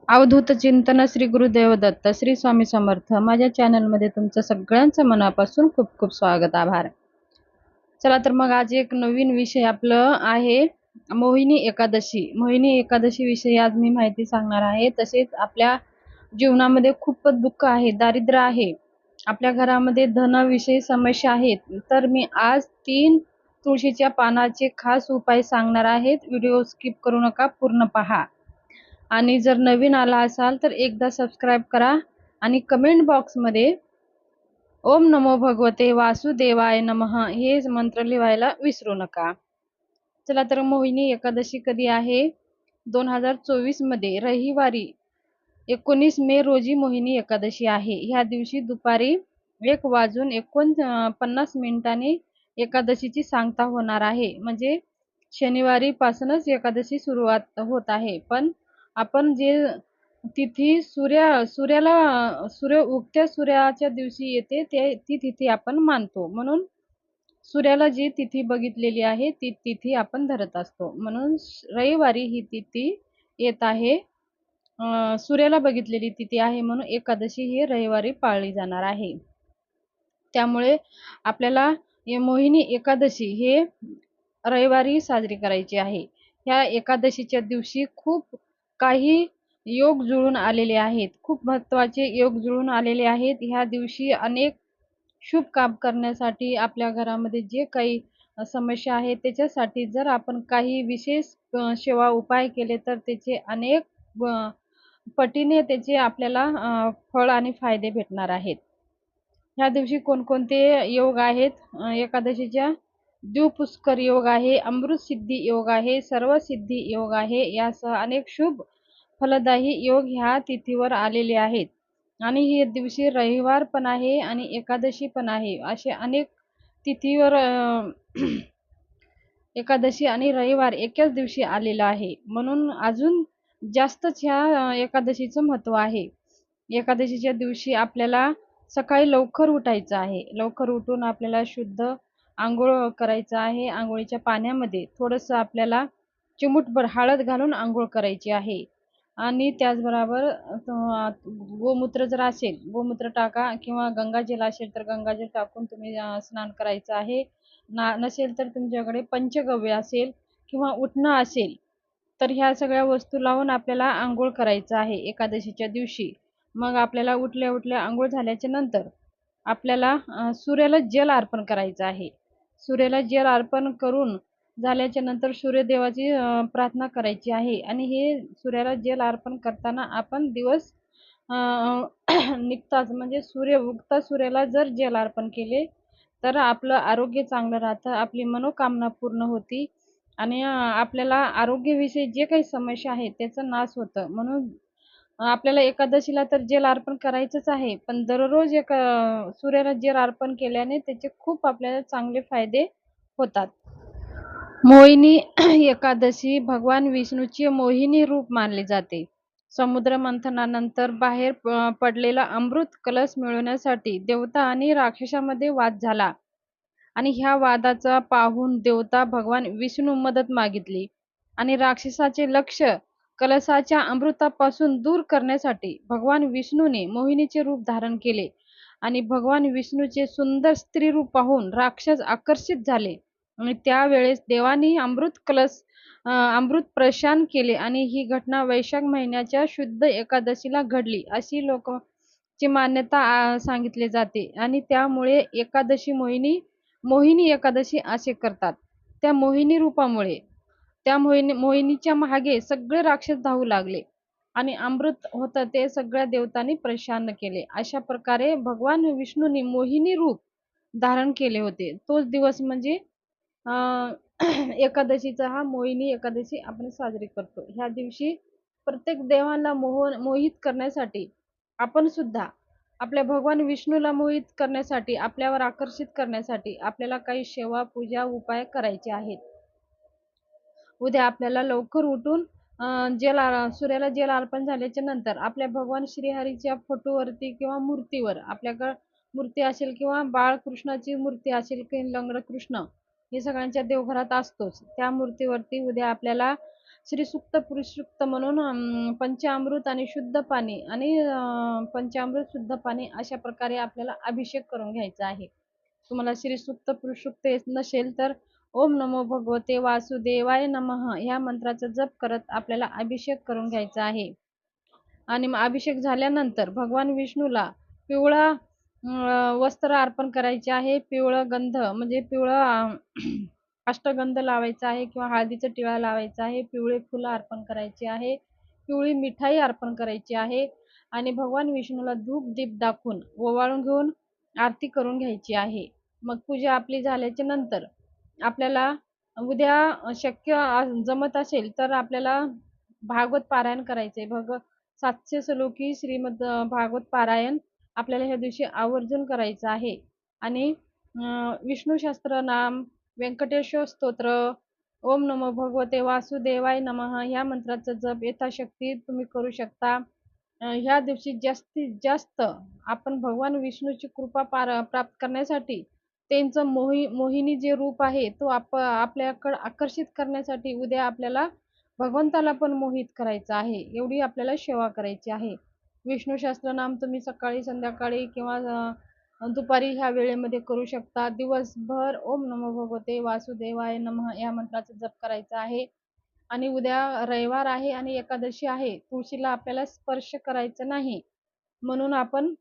अवधूत चिंतन श्री गुरुदेव दत्त श्री स्वामी समर्थ. माझ्या चॅनलमध्ये तुमचं सगळ्यांचं मनापासून खूप खूप स्वागत, आभार. चला तर मग आज एक नवीन विषय आपलं आहे मोहिनी एकादशी. मोहिनी एकादशी विषयी आज मी माहिती सांगणार आहे. तसेच आपल्या जीवनामध्ये खूपच दुःख आहे, दारिद्र्य आहे, आपल्या घरामध्ये धनाविषयी समस्या आहेत, तर मी आज 3 तुळशीच्या पानाचे खास उपाय सांगणार आहेत. व्हिडिओ स्किप करू नका, पूर्ण पहा. आणि जर नवीन आला असाल तर एकदा सबस्क्राईब करा आणि कमेंट बॉक्समध्ये ओम नमो भगवते वासुदेवाय नमः हे मंत्र लिहायला विसरू नका. चला तर मोहिनी एकादशी कधी आहे? 2024 मध्ये रविवारी 19 मे रोजी मोहिनी एकादशी आहे. ह्या दिवशी दुपारी 1:49 एकादशीची सांगता होणार आहे. म्हणजे शनिवारी पासूनच एकादशी सुरुवात होत आहे. पण आपण जे तिथी सूर्य उगत्या सूर्याच्या दिवशी येते ती तिथी आपण मानतो. म्हणून सूर्याला जी तिथी बघितलेली आहे ती तिथी आपण धरत असतो. म्हणून रविवारी ही तिथी येत आहे. सूर्याला बघितलेली तिथी आहे म्हणून एकादशी ही रविवारी पाळली जाणार आहे. त्यामुळे आपल्याला मोहिनी एकादशी हे रविवारी साजरी करायची आहे. ह्या एकादशीच्या दिवशी खूप काही योग जुळून आलेले आहेत. खूप महत्त्वाचे योग जुळून आलेले आहेत. ह्या दिवशी अनेक शुभ काम करण्यासाठी आपल्या घरामध्ये जे काही समस्या आहेत त्याच्यासाठी जर आपण काही विशेष सेवा उपाय केले तर त्याचे अनेक पटीने त्याचे आपल्याला फळ आणि फायदे भेटणार आहेत. ह्या दिवशी कोणकोणते योग आहेत? एकादशीच्या द्विपुष्कर योग आहे, अमृत सिद्धी योग आहे, सर्व सिद्धी योग आहे, यासह अनेक शुभ फलदायी योग ह्या तिथीवर आलेले आहेत. आणि ही दिवशी रविवार पण आहे आणि एकादशी पण आहे. असे अनेक तिथीवर एकादशी आणि रविवार एकाच दिवशी आलेला आहे. म्हणून अजून जास्तच ह्या एकादशीचं महत्त्व आहे. एकादशीच्या दिवशी आपल्याला सकाळी लवकर उठायचं आहे. लवकर उठून आपल्याला शुद्ध अंघोळ करायचं आहे. अंघोळीच्या पाण्यामध्ये थोडंसं आपल्याला चिमूटभर हळद घालून अंघोळ करायची आहे. आणि त्याचबरोबर गोमूत्र जर असेल, गोमूत्र टाका किंवा गंगाजल असेल तर गंगाजल टाकून तुम्ही स्नान करायचं आहे. नसेल तर तुमच्याकडे पंचगव्य असेल किंवा उटणं असेल तर ह्या सगळ्या वस्तू लावून आपल्याला अंघोळ करायचं आहे एकादशीच्या दिवशी. मग आपल्याला उठल्या उठल्या अंघोळ झाल्याच्या नंतर आपल्याला सूर्याला जल अर्पण करायचं आहे. सूर्याला जल अर्पण करून झाल्याच्या नंतर सूर्यदेवाची प्रार्थना करायची आहे. आणि हे सूर्याला जल अर्पण करताना आपण दिवस निघताच म्हणजे सूर्य उगता सूर्याला जर जल अर्पण केले तर आपलं आरोग्य चांगलं राहतं, आपली मनोकामना पूर्ण होती आणि आपल्याला आरोग्याविषयी जे काही समस्या आहेत त्याचा नाश होतं. म्हणून आपल्याला एकादशीला तर जल अर्पण करायचंच आहे, पण दररोज सूर्याला जल अर्पण केल्याने त्याचे खूप आपल्याला चांगले फायदे होतात. मोहिनी एकादशी भगवान विष्णूचे मोहिनी रूप मानले जाते. समुद्र मंथनानंतर बाहेर पडलेला अमृत कलश मिळवण्यासाठी देवता आणि राक्षसामध्ये वाद झाला आणि ह्या वादाचा पाहून देवता भगवान विष्णू मदत मागितली आणि राक्षसाचे लक्ष कलशाच्या अमृतापासून दूर करण्यासाठी भगवान विष्णूने मोहिनीचे रूप धारण केले आणि भगवान विष्णूचे सुंदर स्त्री रूप पाहून राक्षस आकर्षित झाले आणि त्यावेळेस देवानी अमृत प्रशान केले आणि ही घटना वैशाख महिन्याच्या शुद्ध एकादशीला घडली अशी लोकांची मान्यता सांगितली जाते. आणि त्यामुळे एकादशी मोहिनी एकादशी असे करतात. त्या मोहिनी रूपामुळे त्या मोहिनीच्या मागे सगळे राक्षस धावू लागले आणि अमृत होतं ते सगळ्या देवतांनी प्रशान केले. अशा प्रकारे भगवान विष्णूंनी मोहिनी रूप धारण केले होते. तोच दिवस म्हणजे एकादशीचा हा मोहिनी एकादशी आपण साजरी करतो. ह्या दिवशी प्रत्येक देवाला मोहित करण्यासाठी आपण सुद्धा आपल्या भगवान विष्णूला मोहित करण्यासाठी, आपल्यावर आकर्षित करण्यासाठी आपल्याला काही सेवा, पूजा, उपाय करायचे आहेत. उद्या आपल्याला लवकर उठून सूर्याला जल अर्पण झाल्याच्या नंतर आपल्या भगवान श्रीहरीच्या फोटोवरती किंवा मूर्तीवर, आपल्याकडे मूर्ती असेल किंवा बाळकृष्णाची मूर्ती असेल किंवा लंगडा कृष्ण हे सगळ्यांच्या देवघरात असतोच, त्या मूर्तीवरती उद्या आपल्याला श्री सूक्त पुरुष सूक्त म्हणून पंचामृत आणि शुद्ध पाणी आणि पंचामृत शुद्ध पाणी अशा प्रकारे आपल्याला अभिषेक करून घ्यायचा आहे. तुम्हाला श्री सूक्त पुरुष सूक्त येत नसेल तर ओम नमो भगवते वासुदेवाय नमः ह्या मंत्राचा जप करत आपल्याला अभिषेक करून घ्यायचा आहे. आणि मग अभिषेक झाल्यानंतर भगवान विष्णूला पिवळा वस्त्र अर्पण करायचे आहे. पिवळं गंध म्हणजे पिवळं अष्टगंध लावायचा आहे किंवा हळदीचा टिळा लावायचा आहे. पिवळे फुलं अर्पण करायची आहे. पिवळी मिठाई अर्पण करायची आहे आणि भगवान विष्णूला धूप दीप दाखवून ओवाळून घेऊन आरती करून घ्यायची आहे. मग पूजा आपली झाल्याच्या नंतर आपल्याला उद्या शक्य जमत असेल तर आपल्याला भागवत पारायण करायचंय. 700 श्लोकी श्रीमद भागवत पारायण आपल्याला ह्या दिवशी आवर्जून करायचं आहे. आणि विष्णू सहस्त्रनाम, व्यंकटेश्वर स्तोत्र, ओम नमो भगवते वासुदेवाय नमः ह्या मंत्राचा जप यथाशक्ती तुम्ही करू शकता. ह्या दिवशी जास्तीत जास्त आपण भगवान विष्णूची कृपा प्राप्त करण्यासाठी त्यांचं मोहिनी जे रूप आहे तो आपल्याकडे आकर्षित करण्यासाठी उद्या आपल्याला भगवंताला पण मोहित करायचं आहे. एवढी आपल्याला सेवा करायची आहे. विष्णू सहस्त्रनाम तुम्ही सकाळी संध्याकाळी किंवा दुपारी ह्या वेळेमध्ये करू शकता. दिवसभर ओम नमो भगवते वासुदेवाय नमः या मंत्राचा जप करायचा आहे. आणि उद्या रविवार आहे आणि एकादशी आहे. तुळशीला आपल्याला स्पर्श करायचा नाही, म्हणून आपण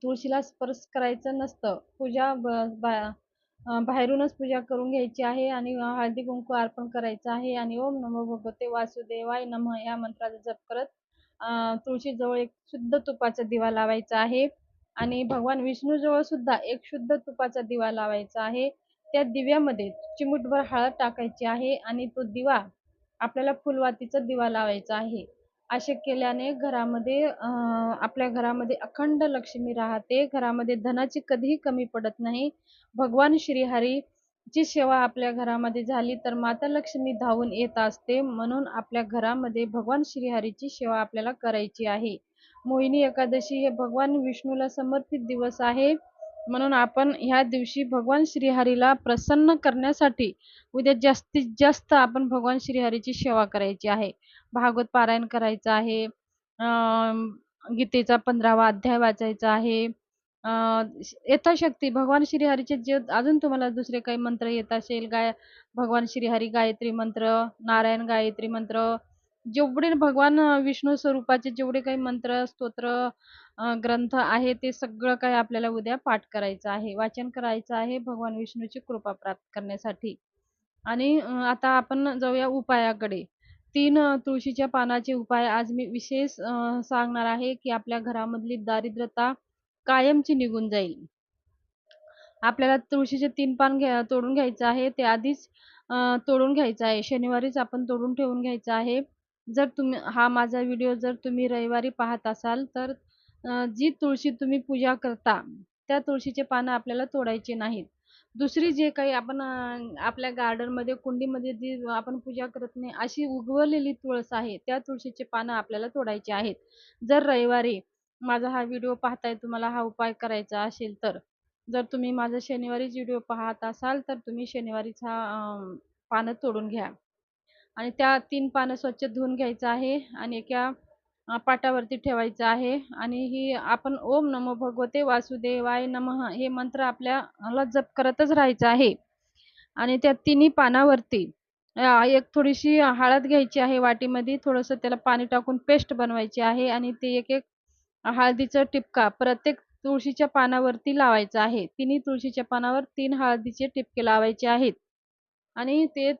तुळशीला स्पर्श करायचं नसतं. पूजा बाहेरूनच पूजा करून घ्यायची आहे आणि हळदी कुंकू अर्पण करायचं आहे आणि ओम नमो भगवते वासुदेवाय नमः या मंत्राचा जप करत तुळशीजवळ एक शुद्ध तुपाचा दिवा लावायचा आहे आणि भगवान विष्णूजवळ सुद्धा एक शुद्ध तुपाचा दिवा लावायचा आहे. त्या दिव्यामध्ये चिमूटभर हळद टाकायची आहे आणि तो दिवा आपल्याला फुलवातीचा दिवा लावायचा आहे. असे केल्याने घरामध्ये आपल्या घरामध्ये अखंड लक्ष्मी राहते. घरामध्ये धनाची कधीही कमी पडत नाही. भगवान श्रीहरीची सेवा आपल्या घरामध्ये झाली तर माता लक्ष्मी धावून येत असते. म्हणून आपल्या घरामध्ये भगवान श्रीहरीची सेवा आपल्याला करायची आहे. मोहिनी एकादशी हे भगवान विष्णूला समर्पित दिवस आहे. म्हणून आपण ह्या दिवशी भगवान श्रीहरीला प्रसन्न करण्यासाठी उद्या जास्तीत जास्त आपण भगवान श्रीहरीची सेवा करायची आहे. भागवत पारायण करायचं आहे. गीतेचा 15वा अध्याय वाचायचा आहे. यथाशक्ती भगवान श्रीहरीचे जे अजून तुम्हाला दुसरे काही मंत्र येत असेल, भगवान श्रीहरी गायत्री मंत्र, नारायण गायत्री मंत्र, जेवढे भगवान विष्णू स्वरूपाचे जेवढे काही मंत्र, स्तोत्र, ग्रंथ आहे ते सगळं काही आपल्याला उद्या पाठ करायचं आहे, वाचन करायचं आहे भगवान विष्णूची कृपा प्राप्त करण्यासाठी. आणि आता आपण जाऊया उपायाकडे. 3 तुळशीच्या पानाचे उपाय आज मी विशेष सांगणार आहे की आपल्या घरामधली दारिद्र्यता कायमची निघून जाईल. आपल्याला तुळशीचे 3 पान तोडून घ्यायचं आहे. ते आधीच तोडून घ्यायचं आहे. शनिवारीच आपण तोडून ठेवून घ्यायचं आहे. जर तुम्ही हा माझा व्हिडिओ जर तुम्ही रविवारी पाहत असाल तर जी तुळशी तुम्ही पूजा करता त्या तुळशीचे पानं आपल्याला तोडायचे नाहीत. दुसरी जे काही आपण आपल्या गार्डनमध्ये कुंडीमध्ये जी आपण पूजा करत नाही अशी उगवलेली तुळस आहे त्या तुळशीचे पानं आपल्याला तोडायचे आहेत. जर रविवारी माझा हा व्हिडिओ पाहताय, तुम्हाला हा उपाय करायचा असेल तर, जर तुम्ही माझा शनिवारीच व्हिडिओ पाहत असाल तर तुम्ही शनिवारीच हा पानं तोडून घ्या आणि त्या 3 पानं स्वच्छ धुवून घ्यायचं आहे आणि एका पाटावरती ठेवायचं आहे आणि ही आपण ओम नमो भगवते वासुदेवाय नमः हे मंत्र आपल्याला जप करतच राहायचं आहे. आणि त्या तिन्ही पानावरती एक थोडीशी हळद घ्यायची आहे वाटीमध्ये, थोडंसं त्याला पाणी टाकून पेस्ट बनवायची आहे आणि ते एक एक हळदीचा टिपका प्रत्येक तुळशीच्या पानावरती लावायचा आहे. तिन्ही तुळशीच्या पानावर 3 हळदीचे टिपके लावायचे आहेत. आणि ते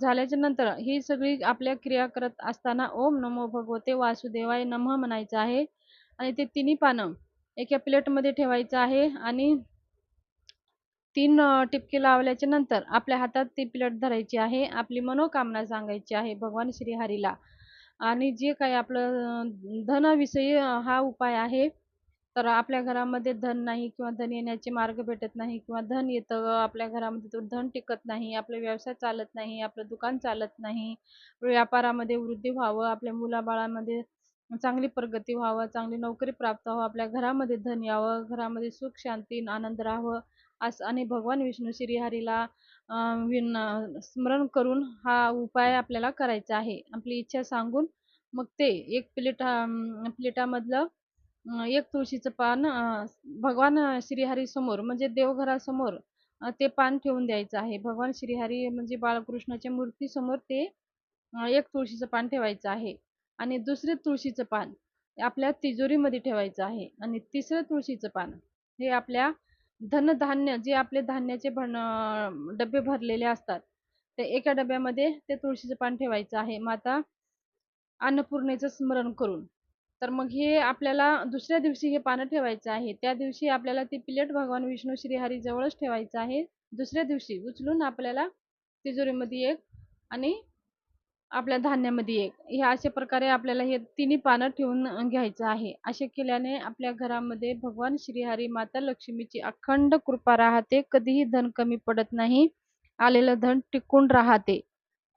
झाल्याच्या नंतर ही सगळी आपल्या क्रिया करत असताना ओम नमो भगवते वासुदेवाय नमः म्हणायचं आहे आणि ते तिन्ही पानं एका प्लेटमध्ये ठेवायचं आहे आणि 3 टिपके लावल्याच्या नंतर आपल्या हातात ती प्लेट धरायची आहे. आपली मनोकामना सांगायची आहे भगवान श्रीहरीला आणि जे काही आपलं धनाविषयी हा उपाय आहे. तर आपल्या घरामध्ये धन नाही किंवा धन येण्याचे मार्ग भेटत नाही किंवा धन येतं आपल्या घरामध्ये तर धन टिकत नाही, आपला व्यवसाय चालत नाही, आपलं दुकान चालत नाही, व्यापारामध्ये वृद्धी व्हावं, आपल्या मुलाबाळांमध्ये चांगली प्रगती व्हावं, चांगली नोकरी प्राप्त व्हावं, आपल्या घरामध्ये धन यावं, घरामध्ये सुख शांती आनंद राहावं असं आणि भगवान विष्णू श्रीहरीला स्मरण करून हा उपाय आपल्याला करायचा आहे. आपली इच्छा सांगून मग ते एक प्लेटामधलं एक तुळशीचं पान भगवान श्रीहरी समोर म्हणजे देवघरासमोर ते पान ठेवून द्यायचं आहे. भगवान श्रीहरी म्हणजे बाळकृष्णाच्या मूर्तीसमोर ते एक तुळशीचं पान ठेवायचं आहे आणि दुसरे तुळशीचं पान आपल्या तिजोरीमध्ये ठेवायचं आहे आणि तिसरं तुळशीचं पान हे आपल्या धनधान्य जे आपले धान्याचे डबे भरलेले असतात ते एका डब्यामध्ये ते तुळशीचं पान ठेवायचं आहे माता अन्नपूर्णेचं स्मरण करून. तर मग हे आपल्याला दुसऱ्या दिवशी हे पानं ठेवायचं आहे. त्या दिवशी आपल्याला ती प्लेट भगवान विष्णू श्रीहरी जवळच ठेवायचं आहे. दुसऱ्या दिवशी उचलून आपल्याला तिजोरीमध्ये एक आणि आपल्या धान्यामध्ये एक हे अशा प्रकारे आपल्याला हे तिन्ही पानं ठेवून घ्यायचं आहे. असे केल्याने आपल्या घरामध्ये भगवान श्रीहरी माता लक्ष्मीची अखंड कृपा राहते. कधीही धन कमी पडत नाही. आलेलं धन टिकून राहते.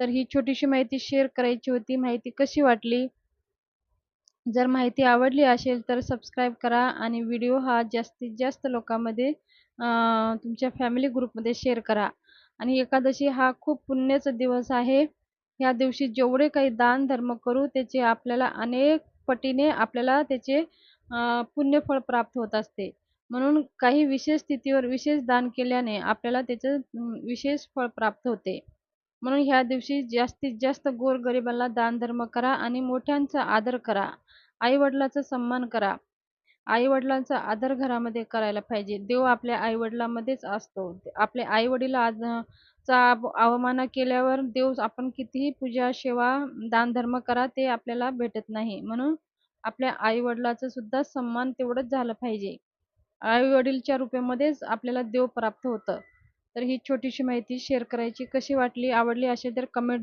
तर ही छोटीशी माहिती शेअर करायची होती. माहिती कशी वाटली? जर माहिती आवडली असेल तर सबस्क्राईब करा आणि व्हिडिओ हा जास्तीत जास्त लोकांमध्ये तुमच्या फॅमिली ग्रुपमध्ये शेअर करा. आणि एकादशी हा खूप पुण्याचा दिवस आहे. या दिवशी जेवढे काही दान धर्म करू त्याचे आपल्याला अनेक पटीने आपल्याला त्याचे पुण्यफळ प्राप्त होत असते. म्हणून काही विशेष तिथीवर विशेष दान केल्याने आपल्याला त्याचं विशेष फळ प्राप्त होते. म्हणून ह्या दिवशी जास्तीत जास्त गोरगरिबांना दान धर्म करा आणि मोठ्यांचा आदर करा. आई-वडिलांचा सन्मान करा. आई-वडिलांचा आदर घरामध्ये करायला पाहिजे. देव आपल्या आई-वडिलांमध्येच असतो. आपले आई-वडील अवमान केल्यावर देव आपण कितीही पूजा, सेवा, दानधर्म करा ते आपल्याला भेटत नाही. म्हणून आपल्या आई-वडिलांचा सुद्धा सन्मान तेवढंच झालं पाहिजे. आई-वडीलच्या रूपामध्येच आपल्याला देव प्राप्त होतं. तर ही छोटीशी माहिती शेअर करायची. कशी वाटली? आवडली असेल तर कमेंट